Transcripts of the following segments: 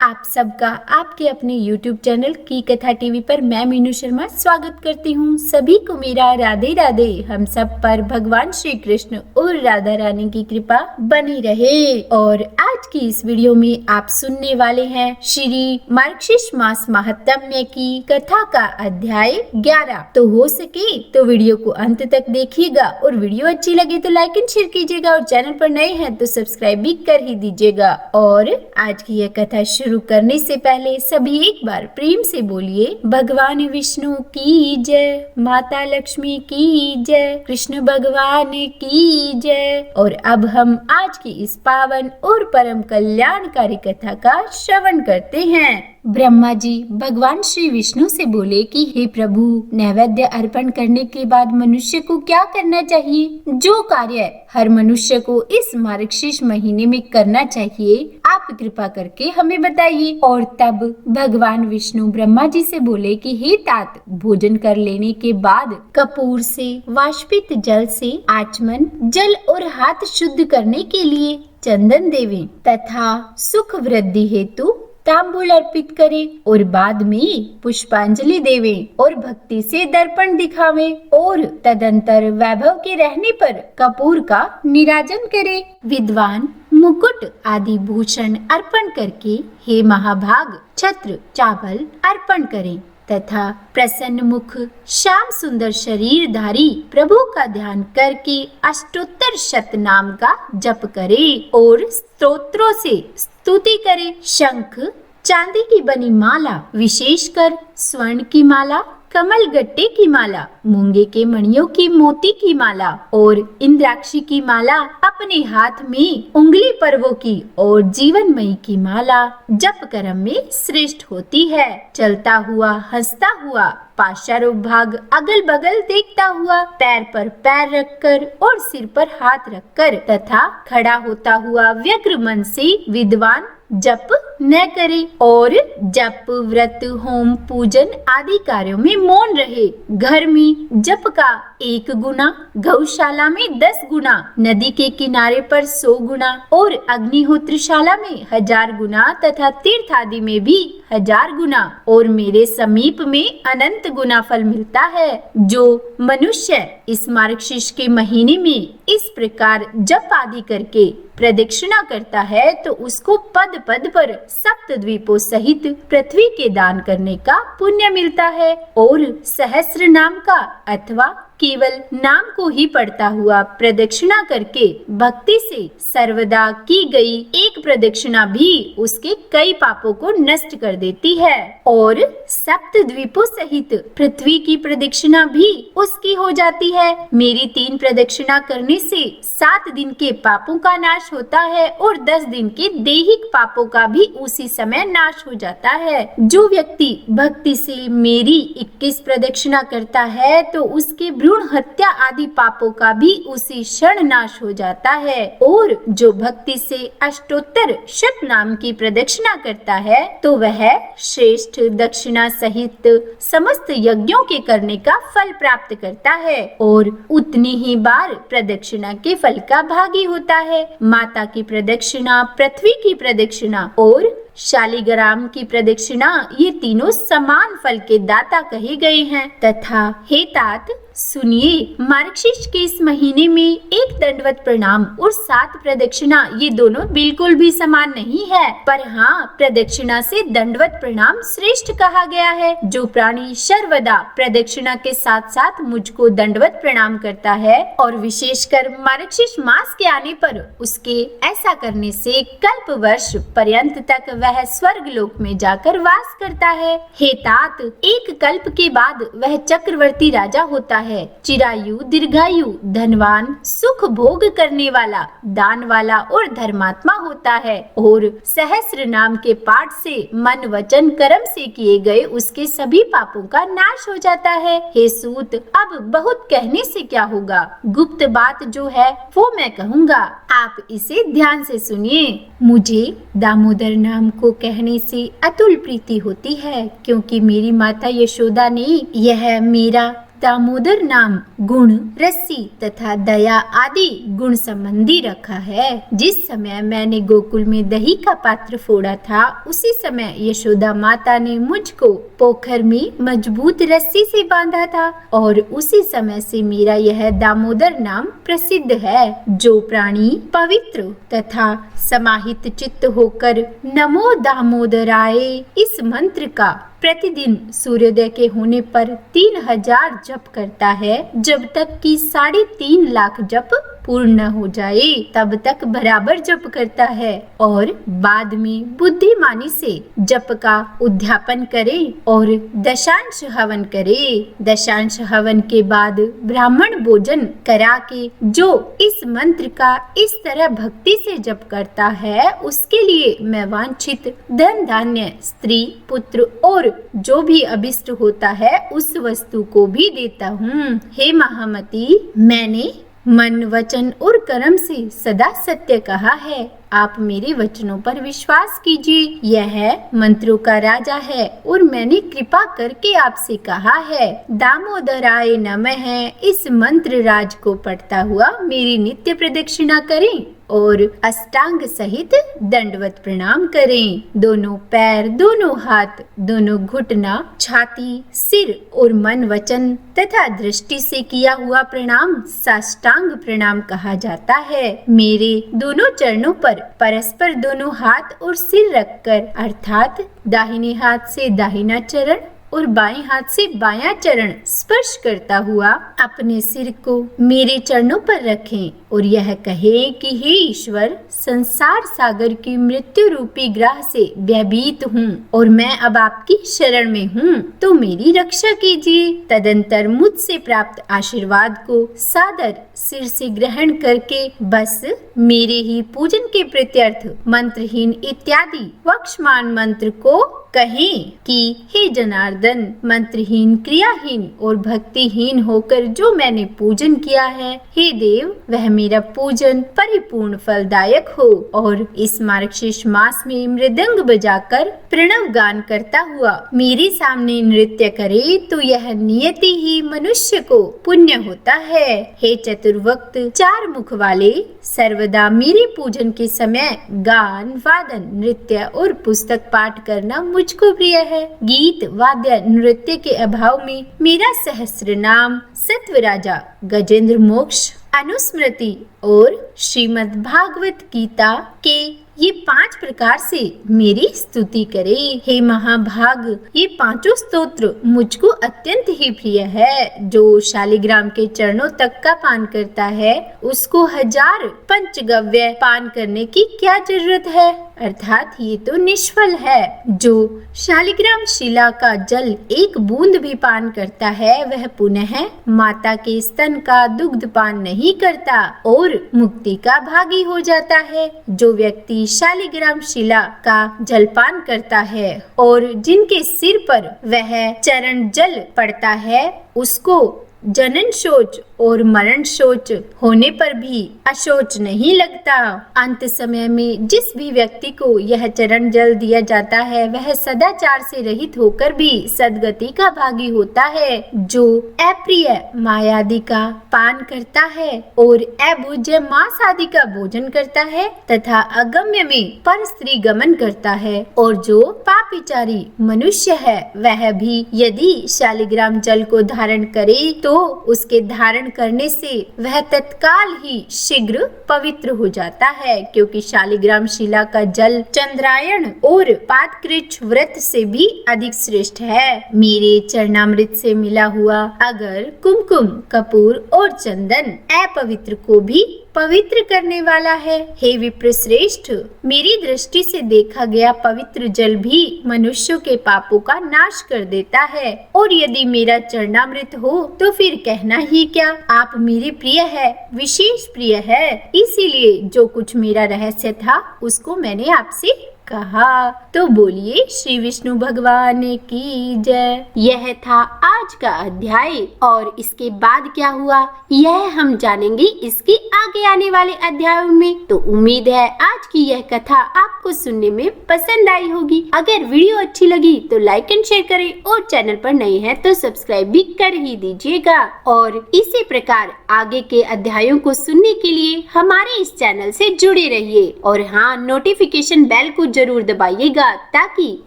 आप सबका आपके अपने YouTube चैनल की कथा टीवी पर मैं मीनू शर्मा स्वागत करती हूँ। सभी को मेरा राधे राधे। हम सब पर भगवान श्री कृष्ण और राधा रानी की कृपा बनी रहे। और आज की इस वीडियो में आप सुनने वाले हैं श्री मार्गशीर्ष मास महात्म्य की कथा का अध्याय 11। तो हो सके तो वीडियो को अंत तक देखिएगा और वीडियो अच्छी लगे तो लाइक एंड शेयर कीजिएगा और चैनल पर नए हैं तो सब्सक्राइब भी कर ही दीजिएगा। और आज की यह कथा शुरू करने से पहले सभी एक बार प्रेम से बोलिए भगवान विष्णु की जय, माता लक्ष्मी की जय, कृष्ण भगवान की जय। और अब हम आज की इस पावन और परम कल्याणकारी कथा का श्रवण करते हैं। ब्रह्मा जी भगवान श्री विष्णु से बोले कि हे प्रभु, नैवेद्य अर्पण करने के बाद मनुष्य को क्या करना चाहिए? जो कार्य हर मनुष्य को इस मार्गशीर्ष महीने में करना चाहिए आप कृपा करके हमें बताइए। और तब भगवान विष्णु ब्रह्मा जी से बोले कि हे तात, भोजन कर लेने के बाद कपूर से वाष्पित जल से आचमन जल और हाथ शुद्ध करने के लिए चंदन देवें तथा सुख वृद्धि हेतु तांबूल अर्पित करें और बाद में पुष्पांजलि देवें और भक्ति से दर्पण दिखावें और तदंतर वैभव के रहने पर कपूर का निराजन करें। विद्वान मुकुट आदि भूषण अर्पण करके हे महाभाग छत्र चावल अर्पण करें तथा प्रसन्न मुख श्याम सुंदर शरीरधारी प्रभु का ध्यान करके अष्टोत्तर शत नाम का जप करें और स्तोत्रों से स्तुति करें। शंख चांदी की बनी माला, विशेषकर स्वर्ण की माला, कमल गट्टे की माला, मूंगे के मणियों की मोती की माला और इंद्राक्षी की माला अपने हाथ में उंगली पर्वों की और जीवनमयी की माला जप कर्म में श्रेष्ठ होती है। चलता हुआ हंसता हुआ पाशारूप भाग अगल बगल देखता हुआ पैर पर पैर रखकर और सिर पर हाथ रखकर तथा खड़ा होता हुआ व्यग्र मन से विद्वान जप न करे और जप व्रत होम पूजन आदि कार्यों में मौन रहे। घर में जप का 1 गुना, गौशाला में 10 गुना, नदी के किनारे पर 100 गुना और अग्निहोत्रशाला में 1000 गुना तथा तीर्थ आदि में भी 1000 गुना और मेरे समीप में अनंत गुना फल मिलता है। जो मनुष्य इस मार्गशीर्ष के महीने में इस प्रकार जप आदि करके प्रदक्षिणा करता है तो उसको पद पद पर सप्त द्वीपों सहित पृथ्वी के दान करने का पुण्य मिलता है और सहस्र नाम का अथवा केवल नाम को ही पढ़ता हुआ प्रदक्षिणा करके भक्ति से सर्वदा की गई एक प्रदक्षिणा भी उसके कई पापों को नष्ट कर देती है और सप्त द्वीपों सहित पृथ्वी की प्रदक्षिणा भी उसकी हो जाती है। मेरी 3 प्रदक्षिणा करने से 7 दिन के पापों का नाश होता है और 10 दिन के दैहिक पापों का भी उसी समय नाश हो जाता है। जो व्यक्ति भक्ति से मेरी 21 प्रदक्षिणा करता है तो उसके भ्रूण हत्या आदि पापों का भी उसी क्षण नाश हो जाता है और जो भक्ति से अष्टोत्तर शत नाम की प्रदक्षिणा करता है तो वह श्रेष्ठ दक्षिणा सहित समस्त यज्ञों के करने का फल प्राप्त करता है और उतनी ही बार प्रदक्षिणा के फल का भागी होता है। माता की प्रदक्षिणा, पृथ्वी की प्रदक्षिणा और शालिग्राम की प्रदक्षिणा ये तीनों समान फल के दाता कहे गए हैं। तथा हे तात सुनिए, मार्गशीर्ष के इस महीने में एक दंडवत प्रणाम और 7 प्रदक्षिणा ये दोनों बिल्कुल भी समान नहीं है, पर हाँ प्रदक्षिणा से दंडवत प्रणाम श्रेष्ठ कहा गया है। जो प्राणी सर्वदा प्रदक्षिणा के साथ साथ मुझको दंडवत प्रणाम करता है और विशेषकर मार्गशीर्ष मास के आने पर उसके ऐसा करने से कल्प वर्ष पर्यंत तक वह स्वर्ग लोक में जाकर वास करता है। हे तात, एक कल्प के बाद वह चक्रवर्ती राजा होता है, चिरायु दीर्घायु, धनवान, सुख भोग करने वाला, दान वाला और धर्मात्मा होता है और सहस्र नाम के पाठ से मन वचन कर्म से किए गए उसके सभी पापों का नाश हो जाता है। हे सूत, अब बहुत कहने से क्या होगा, गुप्त बात जो है वो मैं कहूँगा, आप इसे ध्यान से सुनिए। मुझे दामोदर नाम को कहने से अतुल प्रीति होती है क्योंकि मेरी माता यशोदा ने यह मेरा दामोदर नाम गुण, रस्सी तथा दया आदि गुण संबंधी रखा है। जिस समय मैंने गोकुल में दही का पात्र फोड़ा था, उसी समय यशोदा माता ने मुझको पोखर में मजबूत रस्सी से बांधा था और उसी समय से मेरा यह दामोदर नाम प्रसिद्ध है। जो प्राणी पवित्र तथा समाहित चित्त होकर नमो दामोदराय इस मंत्र का प्रतिदिन सूर्योदय के होने पर 3000 जप करता है, जब तक कि 3.5 लाख जप पूर्ण न हो जाए तब तक बराबर जप करता है और बाद में बुद्धिमानी से जप का उद्यापन करे और दशांश हवन करे। दशांश हवन के बाद ब्राह्मण भोजन करा के जो इस मंत्र का इस तरह भक्ति से जप करता है, उसके लिए मैं वांछित धन धान्य, स्त्री, पुत्र और जो भी अभिष्ट होता है उस वस्तु को भी देता हूँ। हे महामती, मैंने मन, वचन और कर्म से सदा सत्य कहा है। आप मेरे वचनों पर विश्वास कीजिए। यह मंत्रों का राजा है और मैंने कृपा करके आपसे कहा है, दामोदराय नमः इस मंत्र राज को पढ़ता हुआ मेरी नित्य प्रदक्षिणा करें और अष्टांग सहित दंडवत प्रणाम करें। दोनों पैर, दोनों हाथ, दोनों घुटना, छाती, सिर और मन, वचन तथा दृष्टि से किया हुआ प्रणाम साष्टांग प्रणाम कहा जाता है। मेरे दोनों चरणों पर परस्पर दोनों हाथ और सिर रखकर, अर्थात दाहिने हाथ से दाहिना चरण और बाएं हाथ से बायां चरण स्पर्श करता हुआ अपने सिर को मेरे चरणों पर रखें और यह कहें कि हे ईश्वर, संसार सागर की मृत्यु रूपी ग्रह से भयभीत हूँ और मैं अब आपकी शरण में हूँ, तो मेरी रक्षा कीजिए। तदंतर मुझसे प्राप्त आशीर्वाद को सादर सिर से ग्रहण करके बस मेरे ही पूजन के प्रत्यर्थ मंत्रहीन इत्यादि वक्षमान मंत्र को कहें कि हे जनार्दन, मंत्रहीन, क्रियाहीन और भक्तिहीन होकर जो मैंने पूजन किया है, हे देव, वह मेरा पूजन परिपूर्ण फलदायक हो और इस मार्गशीर्ष मास में मृदंग बजाकर प्रणव गान करता हुआ मेरे सामने नृत्य करे, तो यह नियति ही मनुष्य को पुण्य होता है। हे चतुर्वक्त 4 मुख वाले, सर्वदा मेरे पूजन के समय गान, वादन, नृत्य और पुस्तक पाठ करना मुझको प्रिय है। गीत, वाद्य, नृत्य के अभाव में मेरा सहस्र नाम, सत्व राजा, गजेंद्र मोक्ष, अनुस्मृति और श्रीमद् भागवत गीता के ये 5 प्रकार से मेरी स्तुति करे। हे महाभाग, ये 5 स्तोत्र मुझको अत्यंत ही प्रिय है। जो शालिग्राम के चरणों तक का पान करता है, उसको 1000 पंचगव्य पान करने की क्या जरूरत है, अर्थात ये तो निष्फल है। जो शालिग्राम शिला का जल 1 बूंद भी पान करता है, वह पुनः माता के स्तन का दुग्ध पान नहीं करता और मुक्ति का भागी हो जाता है। जो व्यक्ति शालिग्राम शिला का जलपान करता है और जिनके सिर पर वह चरण जल पड़ता है, उसको जनन शोच और मरण शोच होने पर भी अशोच नहीं लगता। अंत समय में जिस भी व्यक्ति को यह चरण जल दिया जाता है, वह सदाचार से रहित होकर भी सदगति का भागी होता है। जो अप्रिय मायादि का पान करता है और अभोज्य मांस आदि का भोजन करता है तथा अगम्य में पर स्त्री गमन करता है, और जो पापिचारी मनुष्य है, वह भी यदि शालिग्राम जल को धारण करे तो उसके धारण करने से वह तत्काल ही शीघ्र पवित्र हो जाता है, क्योंकि शालिग्राम शिला का जल चंद्रायण और पादकृच्छ व्रत से भी अधिक श्रेष्ठ है। मेरे चरणामृत से मिला हुआ अगर कुमकुम, कपूर और चंदन अपवित्र को भी पवित्र करने वाला है। हे विप्र श्रेष्ठ, मेरी दृष्टि से देखा गया पवित्र जल भी मनुष्यों के पापों का नाश कर देता है, और यदि मेरा चरणामृत हो तो फिर कहना ही क्या। आप मेरे प्रिय है, विशेष प्रिय है, इसीलिए जो कुछ मेरा रहस्य था उसको मैंने आपसे कहा। तो बोलिए श्री विष्णु भगवान की जय। यह था आज का अध्याय और इसके बाद क्या हुआ यह हम जानेंगे इसके आगे आने वाले अध्यायों में। तो उम्मीद है आज की यह कथा आपको सुनने में पसंद आई होगी। अगर वीडियो अच्छी लगी तो लाइक एंड शेयर करें और चैनल पर नए हैं तो सब्सक्राइब भी कर ही दीजिएगा। और इसी प्रकार आगे के अध्यायों को सुनने के लिए हमारे इस चैनल से जुड़े रहिए और हाँ, नोटिफिकेशन बेल को जरूर दबाइएगा ताकि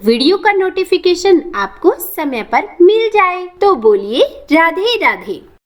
वीडियो का नोटिफिकेशन आपको समय पर मिल जाए। तो बोलिए राधे राधे।